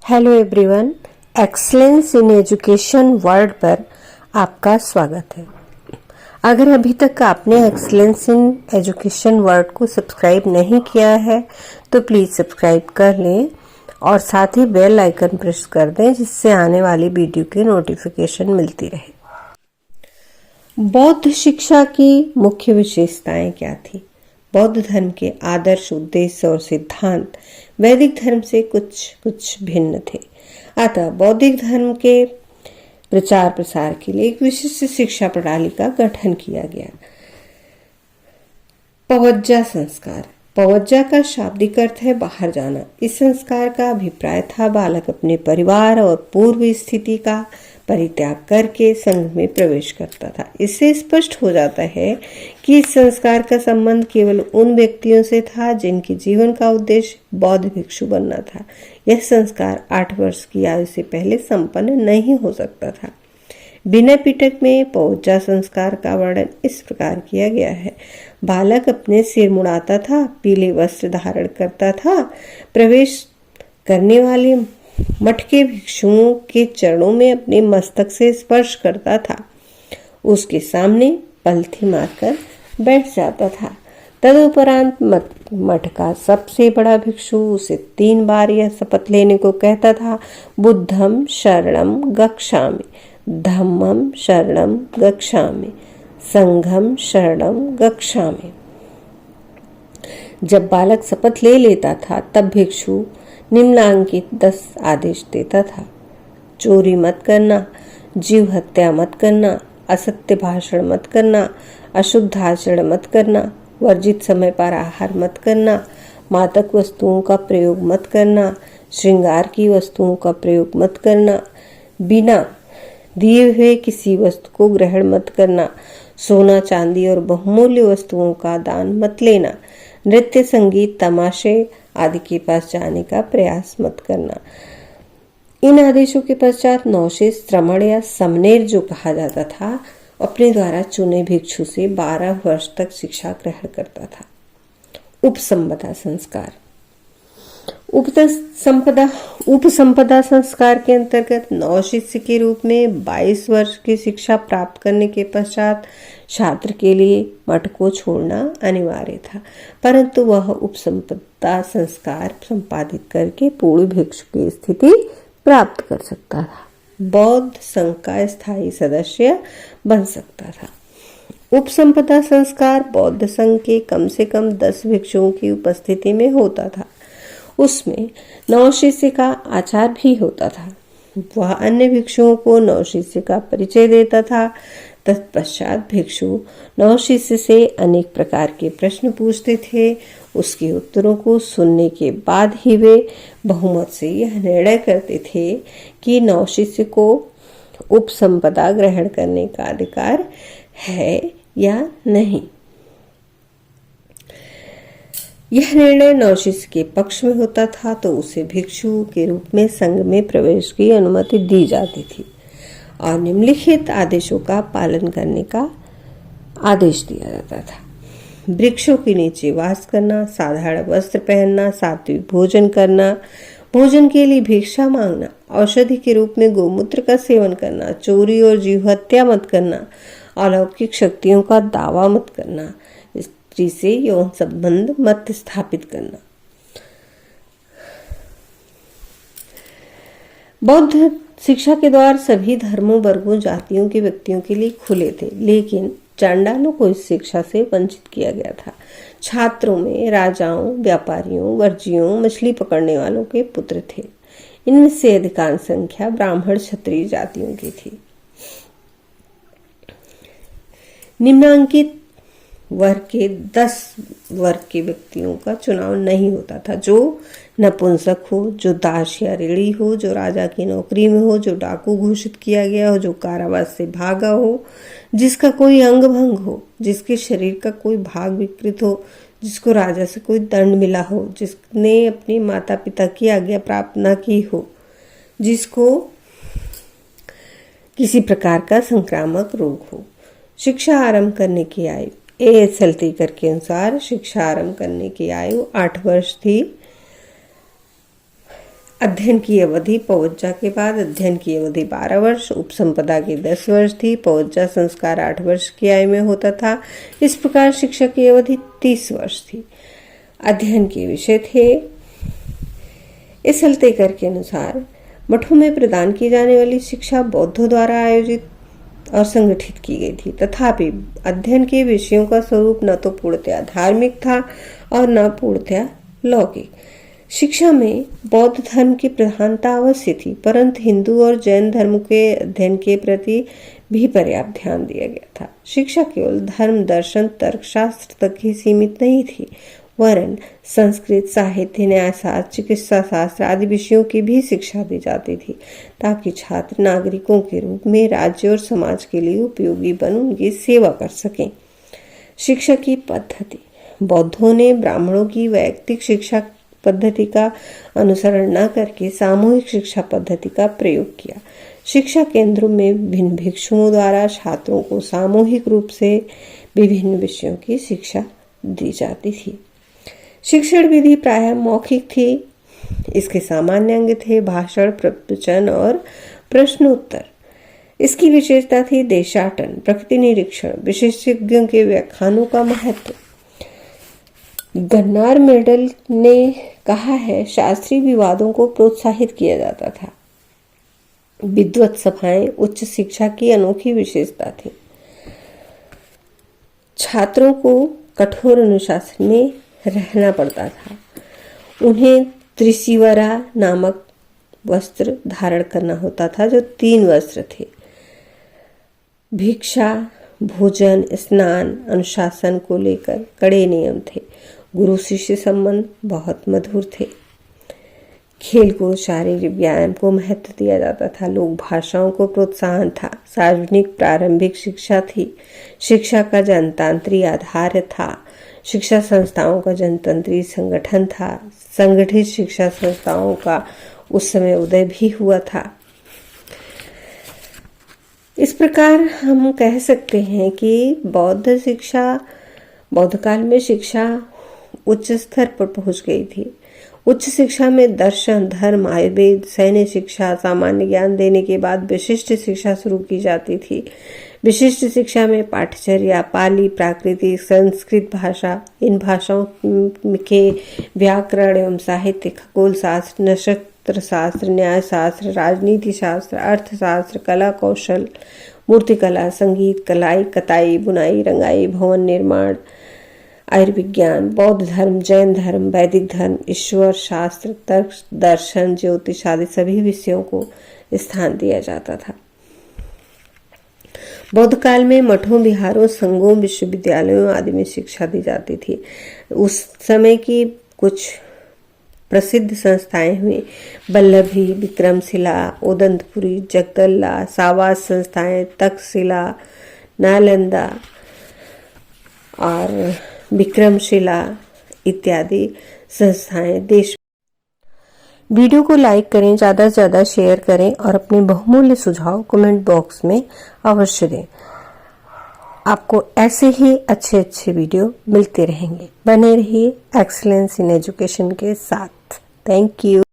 Hello everyone, excellence in education world पर आपका स्वागत है। अगर अभी तक आपने एक्सीलेंस इन एजुकेशन वर्ल्ड को सब्सक्राइब नहीं किया है तो प्लीज़ सब्सक्राइब कर लें और साथ ही बेल आइकन प्रेस कर दें जिससे आने वाली वीडियो की नोटिफिकेशन मिलती रहे। बौद्ध शिक्षा की मुख्य विशेषताएं क्या थी? बौद्ध धर्म के आदर्श, उद्देश्य और सिद्धांत वैदिक धर्म से कुछ भिन्न थे। अतः बौद्धिक धर्म के प्रचार प्रसार के लिए एक विशिष्ट शिक्षा प्रणाली का गठन किया गया। पवज्जा संस्कार। पवज्जा का शाब्दिक अर्थ है बाहर जाना। इस संस्कार का अभिप्राय था बालक अपने परिवार और पूर्व स्थिति का परित्याग करके संघ में प्रवेश करता था। इससे स्पष्ट हो जाता है कि इस संस्कार का संबंध केवल उन व्यक्तियों से था जिनके जीवन का उद्देश्य बौद्ध भिक्षु बनना था। यह संस्कार 8 वर्ष की आयु से पहले संपन्न नहीं हो सकता था। विनय पिटक में पवज्जा संस्कार का वर्णन इस प्रकार किया गया है। बालक अपने सिर मुड़ाता था, पीले वस्त्र धारण करता था, प्रवेश करने वाले मठ के भिक्षुओं के चरणों में अपने मस्तक से स्पर्श करता था, उसके सामने पलथी मारकर बैठ जाता था। तदुपरांत मठ का सबसे बड़ा भिक्षु उसे 3 बार यह शपथ लेने को कहता था, बुद्धम शरणम गच्छामि, धम्मम शरणम गच्छामि, संघम शरणम गच्छामि। जब बालक शपथ ले लेता था तब भिक्षु निम्नांकित 10 आदेश देता था। चोरी मत करना, जीव हत्या मत करना, असत्य भाषण मत करना, अशुद्ध आचरण मत करना, वर्जित समय पर आहार मत करना, मादक वस्तुओं का प्रयोग मत करना, श्रृंगार की वस्तुओं का प्रयोग मत करना, बिना दिए हुए किसी वस्तु को ग्रहण मत करना, सोना चांदी और बहुमूल्य वस्तुओं का दान मत लेना, नृत्य संगीत तमाशे आदि के पास जाने का प्रयास मत करना। इन आदेशों के पश्चात नौशेष, श्रमण या समनेर जो कहा जाता था, अपने द्वारा चुने भिक्षु से 12 वर्ष तक शिक्षा ग्रहण करता था। उपसंपदा संस्कार। उपसंपदा संस्कार के अंतर्गत नवशिष्य के रूप में 22 वर्ष की शिक्षा प्राप्त करने के पश्चात छात्र के लिए मठ को छोड़ना अनिवार्य था, परंतु वह उपसंपदा संस्कार संपादित करके पूर्ण भिक्षु की स्थिति प्राप्त कर सकता था। बौद्ध संघ का स्थायी सदस्य बन सकता था। उपसंपदा संस्कार बौद्ध संघ के कम से कम 10 भिक्षुओं की उपस्थिति में होता था। उसमें नवशिष्य का आचार भी होता था। वह अन्य भिक्षुओं को नवशिष्य का परिचय देता था। तत्पश्चात भिक्षु नवशिष्य से अनेक प्रकार के प्रश्न पूछते थे। उसके उत्तरों को सुनने के बाद ही वे बहुमत से यह निर्णय करते थे कि नवशिष्य को उपसंपदा ग्रहण करने का अधिकार है या नहीं। यह निर्णय नवशिष्य के पक्ष में होता था तो उसे भिक्षु के रूप में संघ में प्रवेश की अनुमति दी जाती थी और निम्नलिखित आदेशों का पालन करने का आदेश दिया जाता था। वृक्षों के नीचे वास करना, साधारण वस्त्र पहनना, सात्विक भोजन करना, भोजन के लिए भिक्षा मांगना, औषधि के रूप में गोमूत्र का सेवन करना, चोरी और जीव हत्या मत करना, अलौकिक शक्तियों का दावा मत करना, स्त्री से यौन संबंध मत स्थापित करना। बौद्ध शिक्षा के द्वार सभी धर्मों, वर्गों, जातियों के व्यक्तियों के लिए खुले थे, लेकिन चांडालों को इस शिक्षा से वंचित किया गया था। छात्रों में राजाओं, व्यापारियों, वर्जियों, मछली पकड़ने वालों के पुत्र थे। इनमें से अधिकांश संख्या ब्राह्मण, क्षत्रिय जातियों की थी। निम्नांकित वर्ग के 10 वर्ग के व्यक्तियों का चुनाव नहीं होता था, जो नपुंसक हो, जो दास या ऋणी हो, जो राजा की नौकरी में हो, जो डाकू घोषित किया गया हो, जो कारावास से भागा हो, जिसका कोई अंग भंग हो, जिसके शरीर का कोई भाग विकृत हो, जिसको राजा से कोई दंड मिला हो, जिसने अपने माता पिता की आज्ञा प्राप्त न की हो, जिसको किसी प्रकार का संक्रामक रोग हो। शिक्षा आरंभ करने की आयु ए.एस. हल्तीकर के अनुसार शिक्षा आरंभ करने की आयु 8 वर्ष थी। अध्ययन की अवधि पवज्जा के बाद अध्ययन की अवधि 12 वर्ष, उपसंपदा की 10 वर्ष थी। पवज्जा संस्कार 8 वर्ष की आयु में होता था। इस प्रकार शिक्षा की अवधि 30 वर्ष थी। अध्ययन के विषय थे। इस हल्तेकर के अनुसार मठों में प्रदान की जाने वाली शिक्षा बौद्धों द्वारा आयोजित और संगठित की गई थी। तथापि अध्ययन के विषयों का स्वरूप न तो पूर्णतया धार्मिक था और न पूर्णतया लौकिक। शिक्षा में बौद्ध धर्म की प्रधानता अवश्य थी, परंतु हिंदू और जैन धर्म के अध्ययन के प्रति भी पर्याप्त ध्यान दिया गया था। शिक्षा केवल धर्म, दर्शन, तर्कशास्त्र तक ही सीमित नहीं थी, वरन संस्कृत, साहित्य, न्यायशास्त्र, चिकित्सा शास्त्र आदि विषयों की भी शिक्षा दी जाती थी, ताकि छात्र नागरिकों के रूप में राज्य और समाज के लिए उपयोगी बन उनकी सेवा कर सकें। शिक्षा की पद्धति। बौद्धों ने ब्राह्मणों की वैयक्तिक शिक्षा पद्धति का अनुसरण न करके सामूहिक शिक्षा पद्धति का प्रयोग किया। शिक्षा केंद्रों में विभिन्न भिक्षुओं द्वारा छात्रों को सामूहिक रूप से विभिन्न विषयों की शिक्षा दी जाती थी। शिक्षण विधि प्रायः मौखिक थी। इसके सामान्य अंग थे भाषण, प्रवचन और प्रश्नोत्तर। इसकी विशेषता थी देशाटन, प्रकृति निरीक्षण, विशेषज्ञों के व्याख्यानों का महत्व। गन्नार मेडल ने कहा है, शास्त्रीय विवादों को प्रोत्साहित किया जाता था। विद्वत सभाएं उच्च शिक्षा की अनोखी विशेषता थी। छात्रों को कठोर अनुशासन में रहना पड़ता था। उन्हें त्रिशिवरा नामक वस्त्र धारण करना होता था, जो 3 वस्त्र थे। भिक्षा, भोजन, स्नान, अनुशासन को लेकर कड़े नियम थे। गुरु शिष्य संबंध बहुत मधुर थे। खेल को, शारीरिक व्यायाम को महत्व दिया जाता था। लोक भाषाओं को प्रोत्साहन था। सार्वजनिक प्रारंभिक शिक्षा थी। शिक्षा का जनतांत्रिक आधार था। शिक्षा संस्थाओं का जनतंत्री संगठन था। संगठित शिक्षा संस्थाओं का उस समय उदय भी हुआ था। इस प्रकार हम कह सकते हैं कि बौद्ध काल में शिक्षा उच्च स्तर पर पहुंच गई थी। उच्च शिक्षा में दर्शन, धर्म, आयुर्वेद, सैन्य शिक्षा, सामान्य ज्ञान देने के बाद विशिष्ट शिक्षा शुरू की जाती थी। विशिष्ट शिक्षा में पाठचर्या, पाली, प्राकृतिक, संस्कृत भाषा, इन भाषाओं के व्याकरण एवं साहित्य, खगोल शास्त्र, नक्षत्र शास्त्र, न्याय शास्त्र, राजनीति शास्त्र, अर्थशास्त्र, कला कौशल, मूर्तिकला, संगीत, कलाई, कताई, बुनाई, रंगाई, भवन निर्माण, आयुर्विज्ञान, बौद्ध धर्म, जैन धर्म, वैदिक धर्म, ईश्वर शास्त्र, तर्क, दर्शन, ज्योतिष आदि सभी विषयों को स्थान दिया जाता था। बौद्ध काल में मठों, विहारों, संघों, विश्वविद्यालयों आदि में शिक्षा दी जाती थी। उस समय की कुछ प्रसिद्ध संस्थाएं हुई। वल्लभी, विक्रमशिला, ओदंतपुरी, जगदल्ला, सावास संस्थाएं, तक्षशिला, नालंदा और विक्रमशिला इत्यादि संस्थाएं देश। वीडियो को लाइक करें, ज़्यादा से ज़्यादा शेयर करें और अपने बहुमूल्य सुझाव कमेंट बॉक्स में अवश्य दें। आपको ऐसे ही अच्छे अच्छे वीडियो मिलते रहेंगे। बने रहिए एक्सीलेंस इन एजुकेशन के साथ। Thank you.